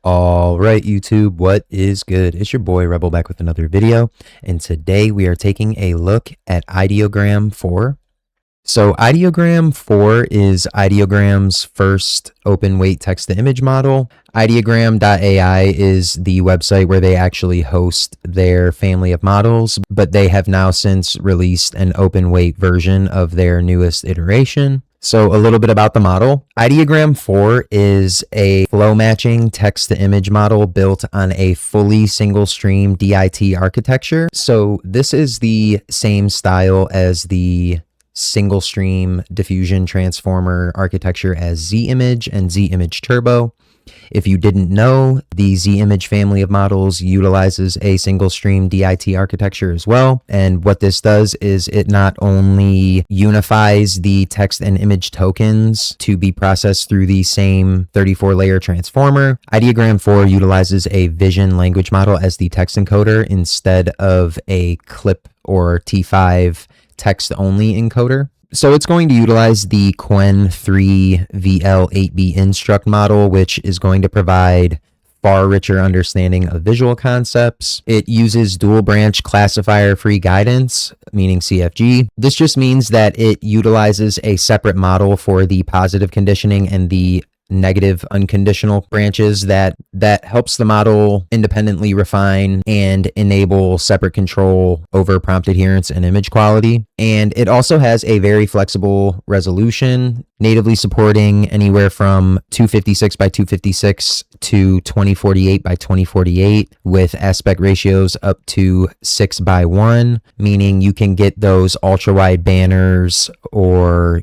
All right, YouTube, what is good? It's your boy Rebel back with another video, and today we are taking a look at Ideogram 4. So Ideogram 4 is Ideogram's first open weight text-to-image model. Ideogram.ai is the website where they actually host their family of models, but they have now since released an open weight version of their newest iteration. So a little bit about the model. Ideogram 4 is a flow matching text to image model built on a fully single stream DIT architecture. So this is the same style as the single stream diffusion transformer architecture as Z-Image and Z-Image Turbo. If you didn't know, the Z-Image family of models utilizes a single stream DIT architecture as well. And what this does is it not only unifies the text and image tokens to be processed through the same 34-layer transformer. Ideogram 4 utilizes a vision language model as the text encoder instead of a CLIP or T5 text-only encoder. So it's going to utilize the Qwen 3 VL8B instruct model, which is going to provide far richer understanding of visual concepts. It uses dual branch classifier free guidance, meaning CFG. This just means that it utilizes a separate model for the positive conditioning and the negative unconditional branches that helps the model independently refine and enable separate control over prompt adherence and image quality. And it also has a very flexible resolution, natively supporting anywhere from 256 by 256 to 2048 by 2048 with aspect ratios up to 6:1, meaning you can get those ultra wide banners or,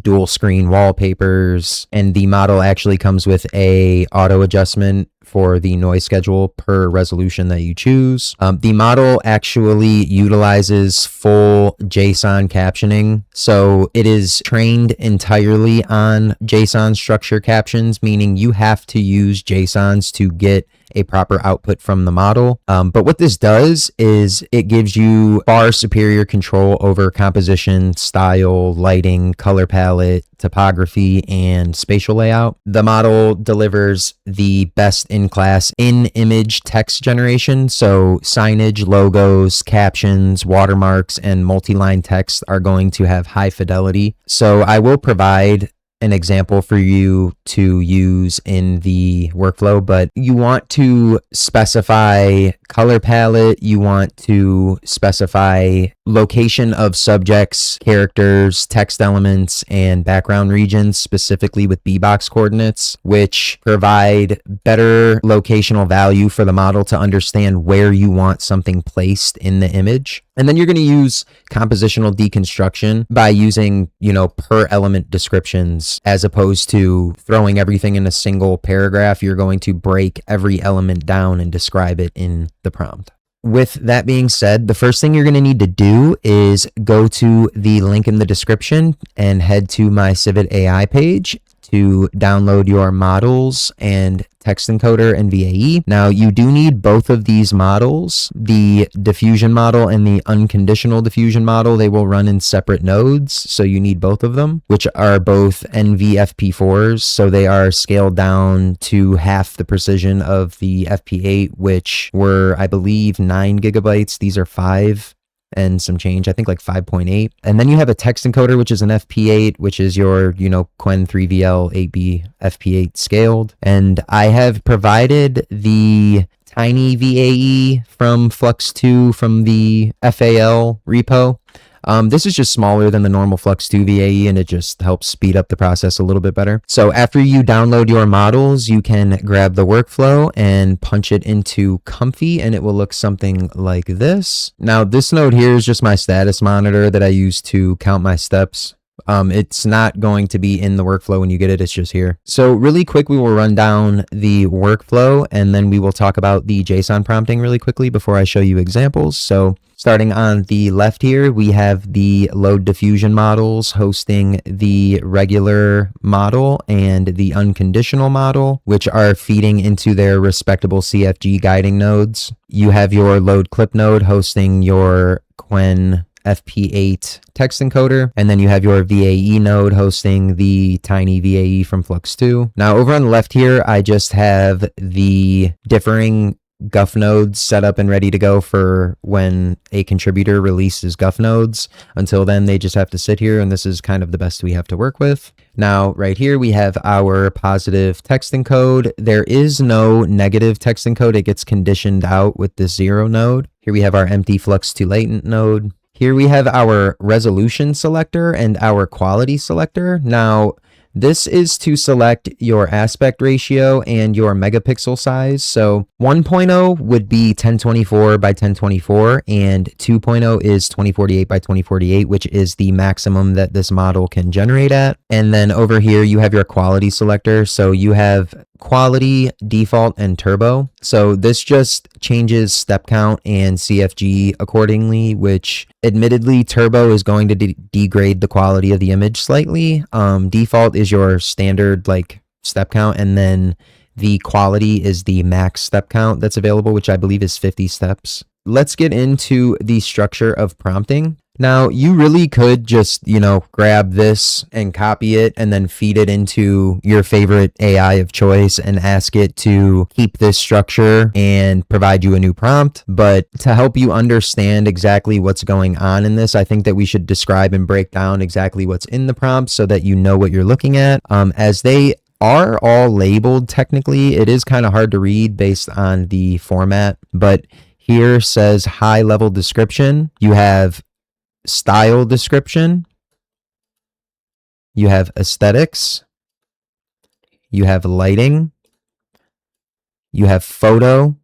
dual screen wallpapers. And the model actually comes with a auto adjustment for the noise schedule per resolution that you choose. The model actually utilizes full JSON captioning. So it is trained entirely on JSON structure captions, meaning you have to use JSONs to get a proper output from the model. But what this does is it gives you far superior control over composition, style, lighting, color palette, topography, and spatial layout. The model delivers the best in class in-image text generation. So signage, logos, captions, watermarks, and multi-line text are going to have high fidelity. So I will provide an example for you to use in the workflow, but you want to specify color palette, you want to specify location of subjects, characters, text elements, and background regions, specifically with B-box coordinates, which provide better locational value for the model to understand where you want something placed in the image. And then you're going to use compositional deconstruction by using, per element descriptions, as opposed to throwing everything in a single paragraph. You're going to break every element down and describe it in the prompt. With that being said, the first thing you're going to need to do is go to the link in the description and head to my civitai page to download your models and text encoder and VAE. Now, you do need both of these models, the diffusion model and the unconditional diffusion model. They will run in separate nodes, so you need both of them, which are both NVFP4s. So they are scaled down to half the precision of the FP8, which were, I believe, 9 gigabytes. These are 5 and some change, I think like 5.8. And then you have a text encoder, which is an FP8, which is your, Qwen 3VL8B FP8 scaled. And I have provided the tiny VAE from Flux2 from the FAL repo. This is just smaller than the normal Flux2 VAE, and it just helps speed up the process a little bit better. So after you download your models, you can grab the workflow and punch it into Comfy, and it will look something like this. Now, this node here is just my status monitor that I use to count my steps. It's not going to be in the workflow when you get it, it's just here. So really quick, we will run down the workflow and then we will talk about the JSON prompting really quickly before I show you examples. So starting on the left here, we have the load diffusion models hosting the regular model and the unconditional model, which are feeding into their respectable CFG guiding nodes. You have your load clip node hosting your Qwen FP8 text encoder, and then you have your VAE node hosting the tiny VAE from Flux 2. Now over on the left here, I just have the differing Guff nodes set up and ready to go for when a contributor releases Guff nodes. Until then, they just have to sit here, and this is kind of the best we have to work with. Now, right here, we have our positive text encode. There is no negative text encode. It gets conditioned out with this 0 node. Here we have our empty Flux 2 latent node. Here we have our resolution selector and our quality selector. Now, this is to select your aspect ratio and your megapixel size. So 1.0 would be 1024 by 1024 and 2.0 is 2048 by 2048, which is the maximum that this model can generate at. And then over here, you have your quality selector. So you have quality, default, and turbo. So this just changes step count and CFG accordingly, which admittedly turbo is going to degrade the quality of the image slightly. Default is your standard like step count, and then the quality is the max step count that's available, which I believe is 50 steps. Let's get into the structure of prompting. Now, you really could just, grab this and copy it and then feed it into your favorite AI of choice and ask it to keep this structure and provide you a new prompt. But to help you understand exactly what's going on in this, I think that we should describe and break down exactly what's in the prompt so that you know what you're looking at. As they are all labeled technically, it is kind of hard to read based on the format, but here says high level description. You have style description, you have aesthetics, you have lighting, you have photo,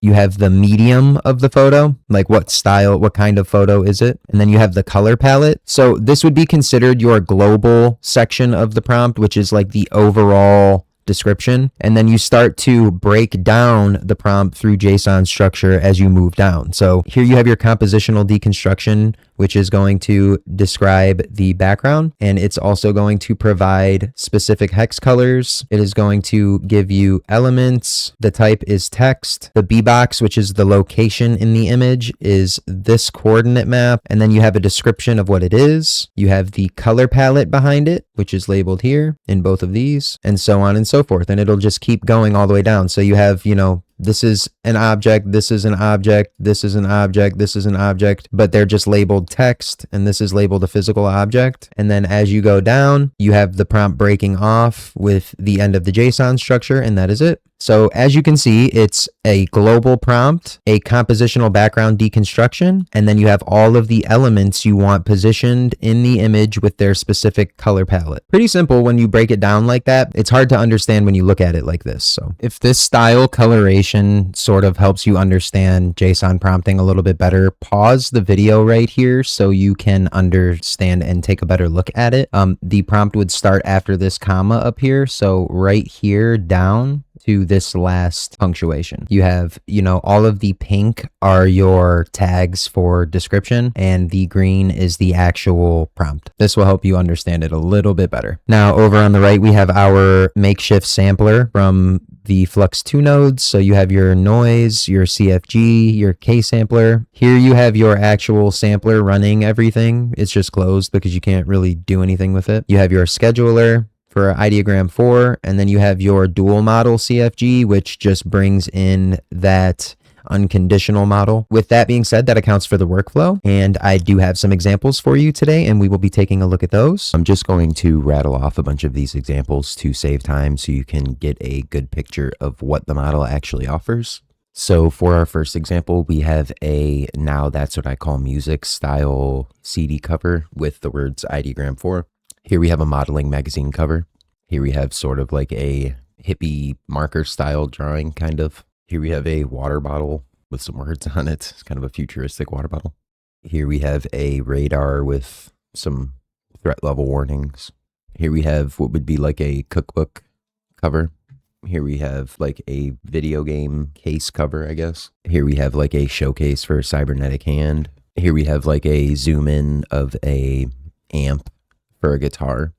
you have the medium of the photo, like what style, what kind of photo is it? And then you have the color palette. So this would be considered your global section of the prompt, which is like the overall description. And then you start to break down the prompt through JSON structure as you move down. So here you have your compositional deconstruction, which is going to describe the background, and it's also going to provide specific hex colors. It is going to give you elements. The type is text. The B box, which is the location in the image, is this coordinate map. And then you have a description of what it is. You have the color palette behind it, which is labeled here in both of these, and so on and so forth. And it'll just keep going all the way down. So you have, this is an object, this is an object, this is an object, this is an object, but they're just labeled text, and this is labeled a physical object. And then as you go down, you have the prompt breaking off with the end of the JSON structure, and that is it. So as you can see, it's a global prompt, a compositional background deconstruction, and then you have all of the elements you want positioned in the image with their specific color palette. Pretty simple when you break it down like that. It's hard to understand when you look at it like this. So if this style coloration sort of helps you understand JSON prompting a little bit better, pause the video right here so you can understand and take a better look at it. The prompt would start after this comma up here. So right here down to this last punctuation. You have, all of the pink are your tags for description, and the green is the actual prompt. This will help you understand it a little bit better. Now, over on the right, we have our makeshift sampler from the Flux 2 nodes. So you have your noise, your CFG, your K sampler. Here you have your actual sampler running everything. It's just closed because you can't really do anything with it. You have your scheduler for Ideogram 4, and then you have your dual model CFG, which just brings in that unconditional model. With that being said, that accounts for the workflow, and I do have some examples for you today, and we will be taking a look at those. I'm just going to rattle off a bunch of these examples to save time so you can get a good picture of what the model actually offers. So for our first example, we have a Now That's What I Call Music style CD cover with the words Ideogram 4. Here we have a modeling magazine cover. Here we have sort of like a hippie marker style drawing, kind of. Here we have a water bottle with some words on it. It's kind of a futuristic water bottle. Here we have a radar with some threat level warnings. Here we have what would be like a cookbook cover. Here we have like a video game case cover, I guess. Here we have like a showcase for a cybernetic hand. Here we have like a zoom in of a amp for a guitar.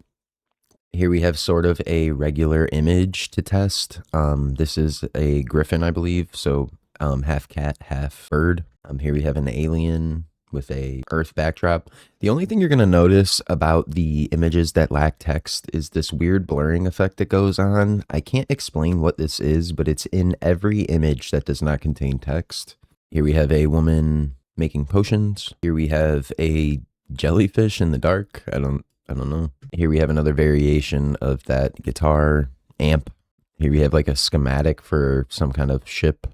Here we have sort of a regular image to test. This is a griffin, I believe. So half cat, half bird. Here we have an alien with a earth backdrop. The only thing you're going to notice about the images that lack text is this weird blurring effect that goes on. I can't explain what this is, but it's in every image that does not contain text. Here we have a woman making potions. Here we have a jellyfish in the dark. I don't know. Here we have another variation of that guitar amp. Here we have like a schematic for some kind of ship.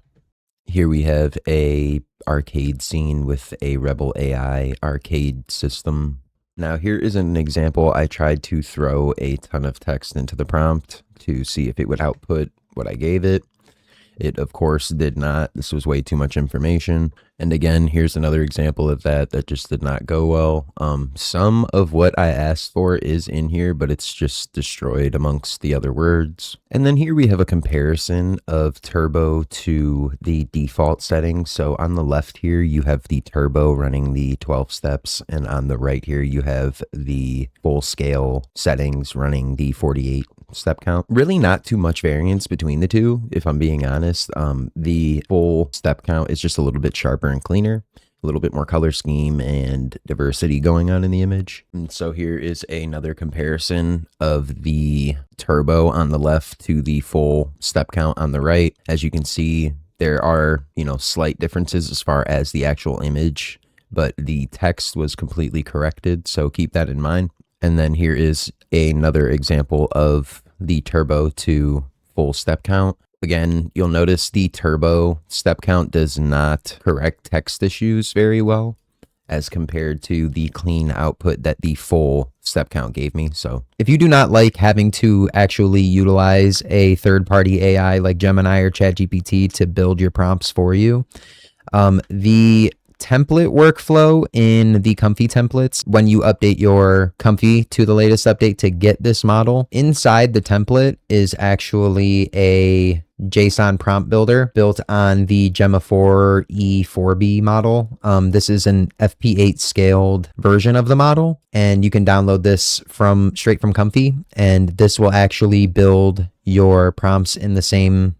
Here we have a arcade scene with a Rebel AI arcade system. Now here is an example. I tried to throw a ton of text into the prompt to see if it would output what I gave it. It, of course, did not. This was way too much information. And again, here's another example of that just did not go well. Some of what I asked for is in here, but it's just destroyed amongst the other words. And then here we have a comparison of turbo to the default settings. So on the left here, you have the turbo running the 12 steps. And on the right here, you have the full scale settings running the 48 step count. Really not too much variance between the two, if I'm being honest. The full step count is just a little bit sharper and cleaner, a little bit more color scheme and diversity going on in the image. And so here is another comparison of the turbo on the left to the full step count on the right. As you can see, there are, slight differences as far as the actual image, but the text was completely corrected. So keep that in mind. And then here is another example of the turbo to full step count. Again, you'll notice the turbo step count does not correct text issues very well as compared to the clean output that the full step count gave me. So if you do not like having to actually utilize a third-party AI like Gemini or ChatGPT to build your prompts for you, the template workflow in the Comfy templates, when you update your Comfy to the latest update to get this model, inside the template is actually a JSON prompt builder built on the Gemma 4 E4B model. This is an FP8 scaled version of the model, and you can download this straight from Comfy, and this will actually build your prompts in the same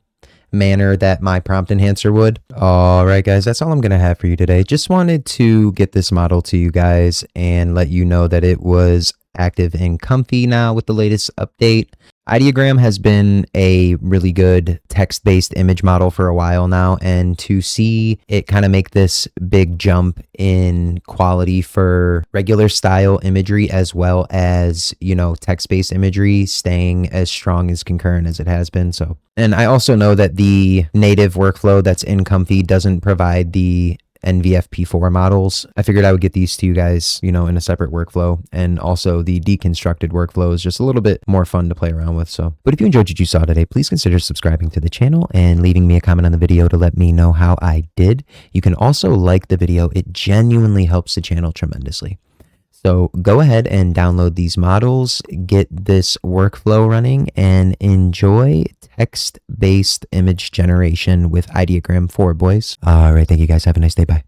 manner that my prompt enhancer would. All right, guys, that's all I'm going to have for you today. Just wanted to get this model to you guys and let you know that it was active in Comfy now with the latest update. Ideogram has been a really good text-based image model for a while now, and to see it kind of make this big jump in quality for regular style imagery as well as, text-based imagery staying as strong as concurrent as it has been. So, and I also know that the native workflow that's in Comfy doesn't provide the NVFP4 models. I figured I would get these to you guys, in a separate workflow, and also the deconstructed workflow is just a little bit more fun to play around with. So, but if you enjoyed what you saw today, please consider subscribing to the channel and leaving me a comment on the video to let me know how I did. You can also like the video. It genuinely helps the channel tremendously. So go ahead and download these models, get this workflow running, and enjoy text-based image generation with Ideogram 4, boys. All right, thank you guys. Have a nice day. Bye.